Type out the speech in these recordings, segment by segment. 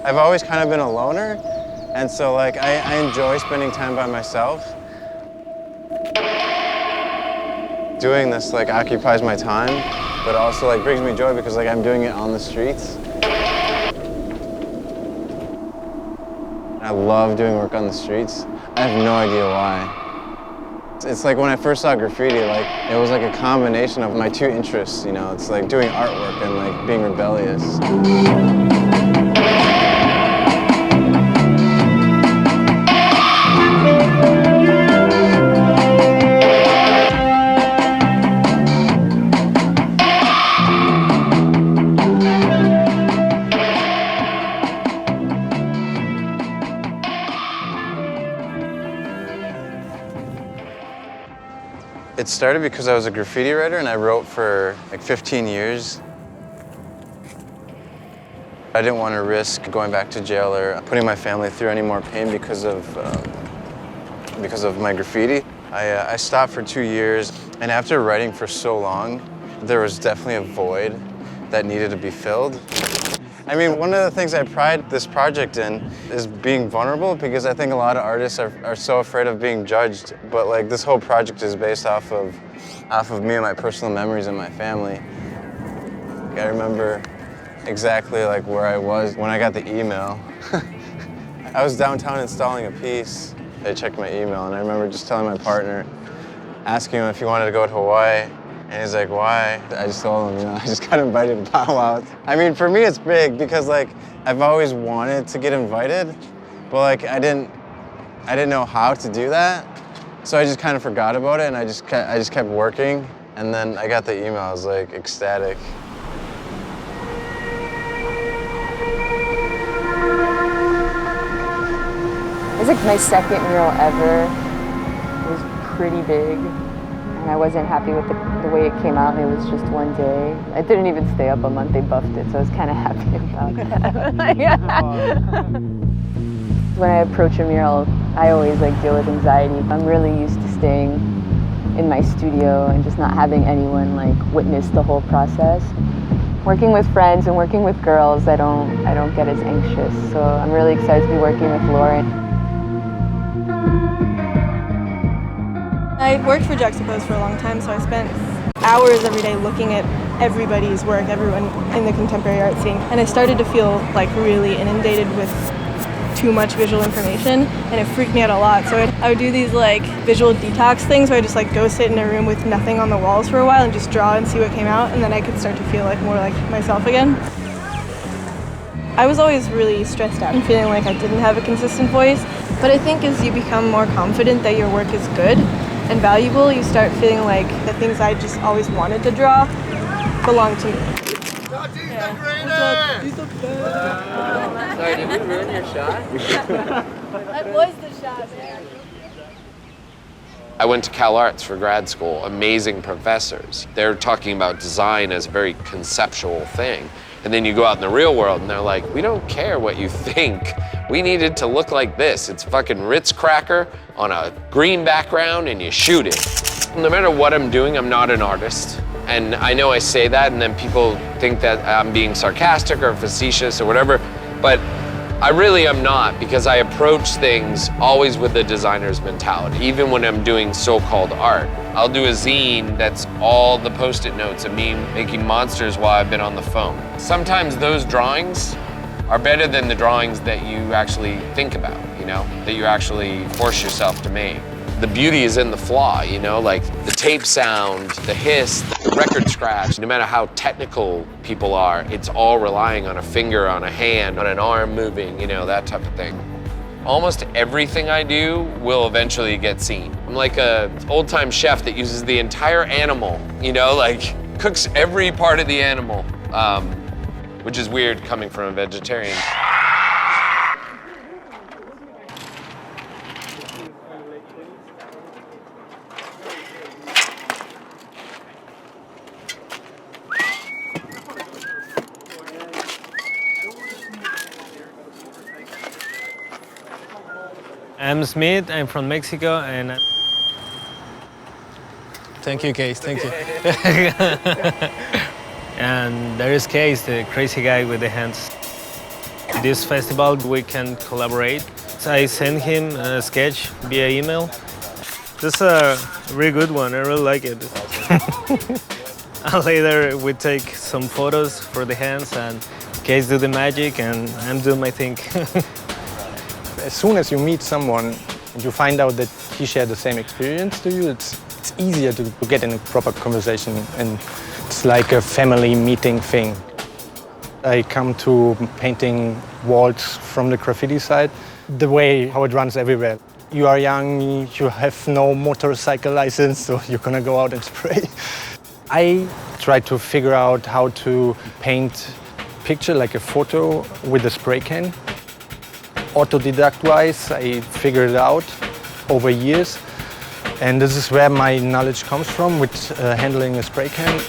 I've always kind of been a loner, and so like I enjoy spending time by myself. Doing this like occupies my time, but also like brings me joy because like I'm doing it on the streets. I love doing work on the streets. I have no idea why. It's like when I first saw graffiti, like it was like a combination of my two interests, you know. It's like doing artwork and like being rebellious. It started because I was a graffiti writer and I wrote for like 15 years. I didn't want to risk going back to jail or putting my family through any more pain because of my graffiti. I stopped for 2 years, and after writing for so long, there was definitely a void that needed to be filled. I mean, one of the things I pride this project in is being vulnerable, because I think a lot of artists are so afraid of being judged, but like this whole project is based off of me and my personal memories and my family. I remember exactly like where I was when I got the email. I was downtown installing a piece. I checked my email, and I remember just telling my partner, asking him if he wanted to go to Hawaii. And he's like, why? I just told him, you know, I just got invited to powwow. I mean, for me, it's big because like I've always wanted to get invited, but like I didn't know how to do that. So I just kind of forgot about it, and I just kept working. And then I got the email. I was like ecstatic. It was like my second mural ever. It was pretty big. I wasn't happy with the way it came out. It was just one day. I didn't even stay up a month. They buffed it, so I was kind of happy about that. When I approach a mural, I always like deal with anxiety. I'm really used to staying in my studio and just not having anyone like witness the whole process. Working with friends and working with girls, I don't get as anxious. So I'm really excited to be working with Lauren. I worked for Juxtapose for a long time, so I spent hours every day looking at everybody's work, everyone in the contemporary art scene. And I started to feel like really inundated with too much visual information, and it freaked me out a lot. So I would do these like visual detox things where I just like go sit in a room with nothing on the walls for a while and just draw and see what came out, and then I could start to feel like more like myself again. I was always really stressed out and feeling like I didn't have a consistent voice, but I think as you become more confident that your work is good and valuable, you start feeling like the things I just always wanted to draw belong to me. Sorry, did we ruin your shot? That was the shot, man. I went to Cal Arts for grad school, amazing professors. They're talking about design as a very conceptual thing. And then you go out in the real world and they're like, we don't care what you think. We need it to look like this. It's fucking Ritz cracker on a green background and you shoot it. No matter what I'm doing, I'm not an artist. And I know I say that and then people think that I'm being sarcastic or facetious or whatever, but I really am not, because I approach things always with the designer's mentality, even when I'm doing so-called art. I'll do a zine that's all the Post-it notes of me making monsters while I've been on the phone. Sometimes those drawings are better than the drawings that you actually think about, you know, that you actually force yourself to make. The beauty is in the flaw, you know, like the tape sound, the hiss, the record scratch. No matter how technical people are, it's all relying on a finger, on a hand, on an arm moving, you know, that type of thing. Almost everything I do will eventually get seen. I'm like a old-time chef that uses the entire animal, you know, like cooks every part of the animal, which is weird coming from a vegetarian. I'm Smithe, I'm from Mexico, and Thank you, Case, thank you. and there is Case, the crazy guy with the hands. this festival we can collaborate. I sent him a sketch via email. This is a really good one, I really like it. And later we take some photos for the hands and Case do the magic and I'm doing my thing. As soon as you meet someone and you find out that he shared the same experience to you, it's easier to get in a proper conversation, and it's like a family meeting thing. I come to painting walls from the graffiti side, the way how it runs everywhere. You are young, you have no motorcycle license, so you're gonna go out and spray. I try to figure out how to paint a picture like a photo with a spray can. Autodidact-wise, I figured it out over years, and this is where my knowledge comes from with handling a spray can.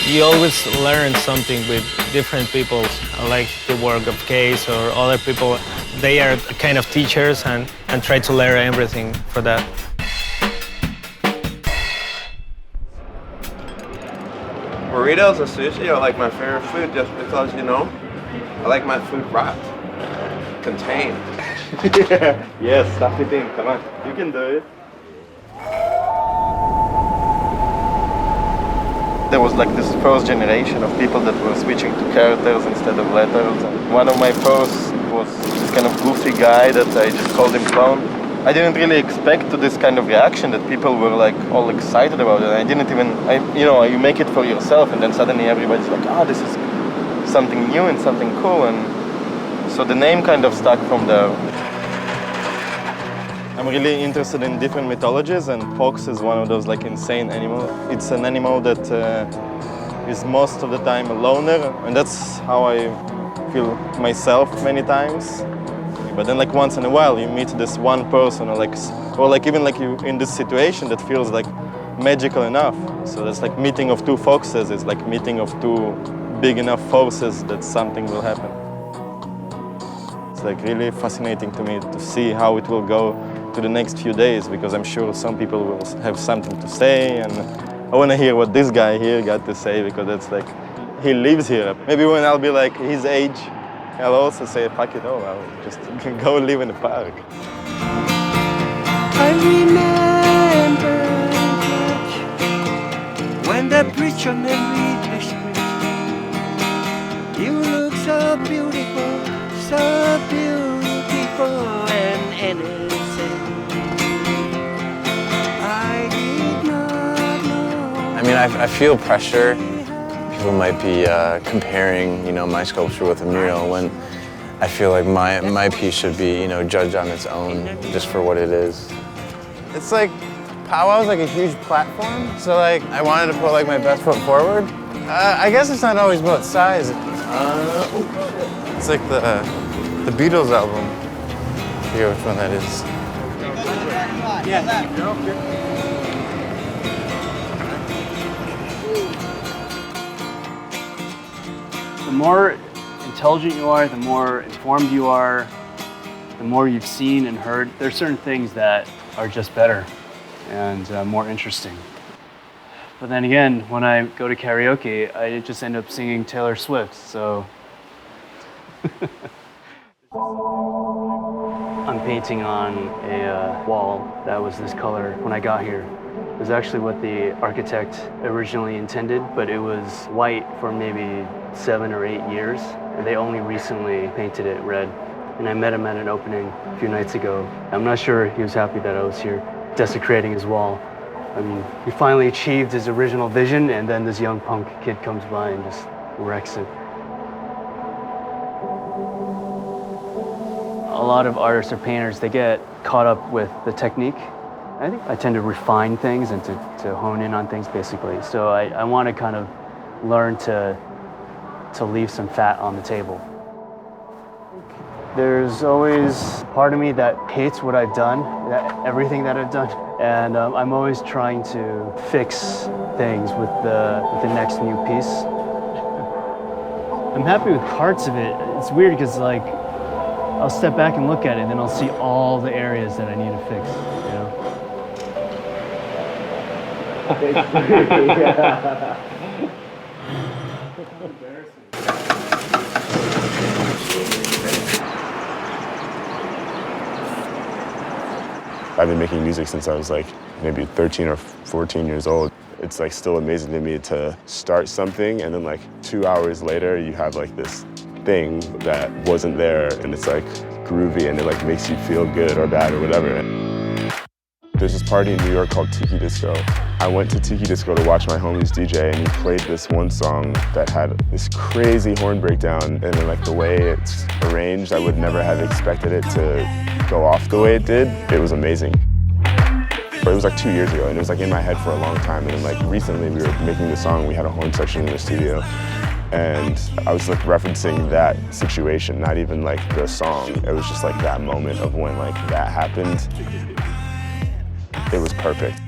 You always learn something with different people, like the work of Case or other people. They are kind of teachers and try to learn everything for that. Burritos and sushi are like my favorite food just because, you know, I like my food wrapped, contained. Yes, stuff it in, come on, you can do it. There was like this first generation of people that were switching to characters instead of letters. And one of my first was this kind of goofy guy that I just called him Klone. I didn't really expect to this kind of reaction that people were like all excited about it. I didn't even, you know, you make it for yourself and then suddenly everybody's like, oh, this is something new and something cool. And so the name kind of stuck from there. I'm really interested in different mythologies, and fox is one of those like insane animals. It's an animal that is most of the time a loner, and that's how I feel myself many times. But then like once in a while you meet this one person, or like even like you in this situation that feels like magical enough. So that's like meeting of two foxes is like meeting of two big enough forces that something will happen. It's like really fascinating to me to see how it will go to the next few days, because I'm sure some people will have something to say, and I want to hear what this guy here got to say, because it's like, he lives here. Maybe when I'll be like his age, I'll also say, fuck it all, I'll just go live in the park. I remember when the preacher man read the script. You look so beautiful and innocent. I mean, I feel pressure. People might be comparing, you know, my sculpture with a mural, when I feel like my piece should be, you know, judged on its own, just for what it is. It's like, powwow is like a huge platform, so like, I wanted to put like my best foot forward. I guess it's not always about size. It's like the Beatles album. I forget which one that is. The more intelligent you are, the more informed you are, the more you've seen and heard. There are certain things that are just better and more interesting. But then again, when I go to karaoke, I just end up singing Taylor Swift, so. I'm painting on a wall that was this color when I got here. It was actually what the architect originally intended, but it was white for maybe 7 or 8 years, and they only recently painted it red. And I met him at an opening a few nights ago. I'm not sure he was happy that I was here desecrating his wall. I mean, he finally achieved his original vision, and then this young punk kid comes by and just wrecks it. A lot of artists or painters, they get caught up with the technique. I think I tend to refine things and to hone in on things, basically. So I want to kind of learn to leave some fat on the table. There's always part of me that hates what I've done, everything that I've done. And I'm always trying to fix things with the next new piece. I'm happy with parts of it. It's weird because like, I'll step back and look at it and then I'll see all the areas that I need to fix, you know? I've been making music since I was like maybe 13 or 14 years old. It's like still amazing to me to start something and then like 2 hours later you have like this thing that wasn't there and it's like groovy and it like makes you feel good or bad or whatever. There's this party in New York called Tiki Disco. I went to Tiki Disco to watch my homie's DJ and he played this one song that had this crazy horn breakdown and then like the way it's arranged, I would never have expected it to go off the way it did. It was amazing. But it was like 2 years ago and it was like in my head for a long time and then like recently we were making the song, we had a horn section in the studio and I was like referencing that situation, not even like the song. It was just like that moment of when like that happened. It was perfect.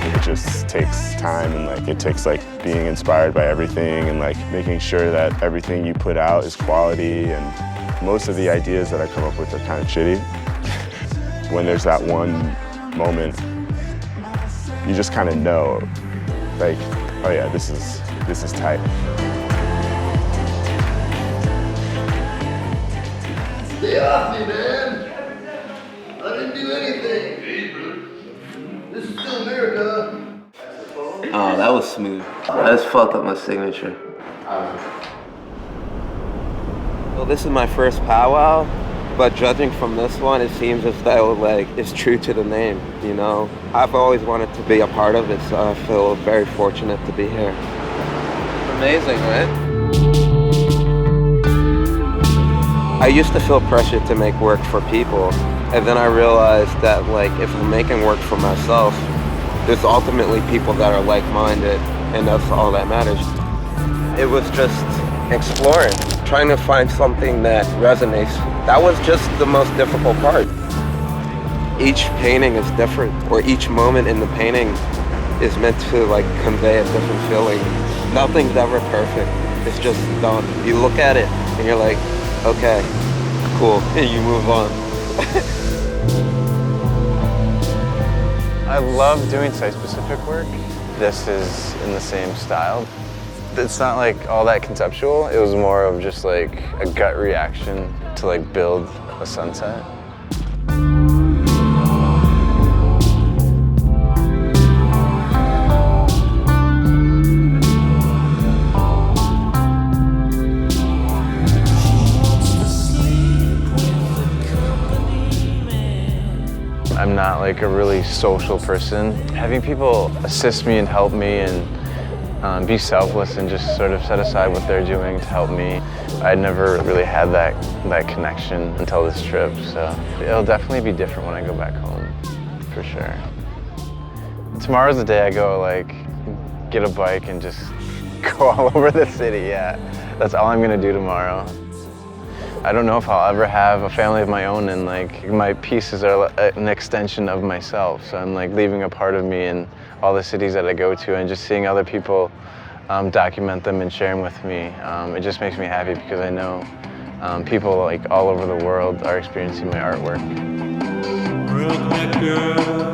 It just takes time and like it takes like being inspired by everything and like making sure that everything you put out is quality, and most of the ideas that I come up with are kind of shitty. When there's that one moment, you just kind of know, like, oh yeah, this is tight. Stay off me, man. I didn't do anything. This is still America. Oh, that was smooth. I just fucked up my signature. Well, this is my first powwow, but judging from this one, it seems as though like it's true to the name, you know? I've always wanted to be a part of it, so I feel very fortunate to be here. Amazing, right? I used to feel pressured to make work for people, and then I realized that like if I'm making work for myself, there's ultimately people that are like-minded, and that's all that matters. It was just exploring, trying to find something that resonates. That was just the most difficult part. Each painting is different, or each moment in the painting is meant to like convey a different feeling. Nothing's ever perfect, it's just done. You look at it and you're like, okay, cool, and you move on. I love doing site-specific work. This is in the same style. It's not like all that conceptual. It was more of just like a gut reaction to like build a sunset. I'm not like a really social person. Having people assist me and help me and be selfless and just sort of set aside what they're doing to help me. I never really had that connection until this trip, so it'll definitely be different when I go back home, for sure. Tomorrow's the day I go like get a bike and just go all over the city, yeah. That's all I'm gonna do tomorrow. I don't know if I'll ever have a family of my own, and like my pieces are an extension of myself. So I'm like leaving a part of me in all the cities that I go to, and just seeing other people document them and share them with me. It just makes me happy because I know people like all over the world are experiencing my artwork. Brooklyn girl.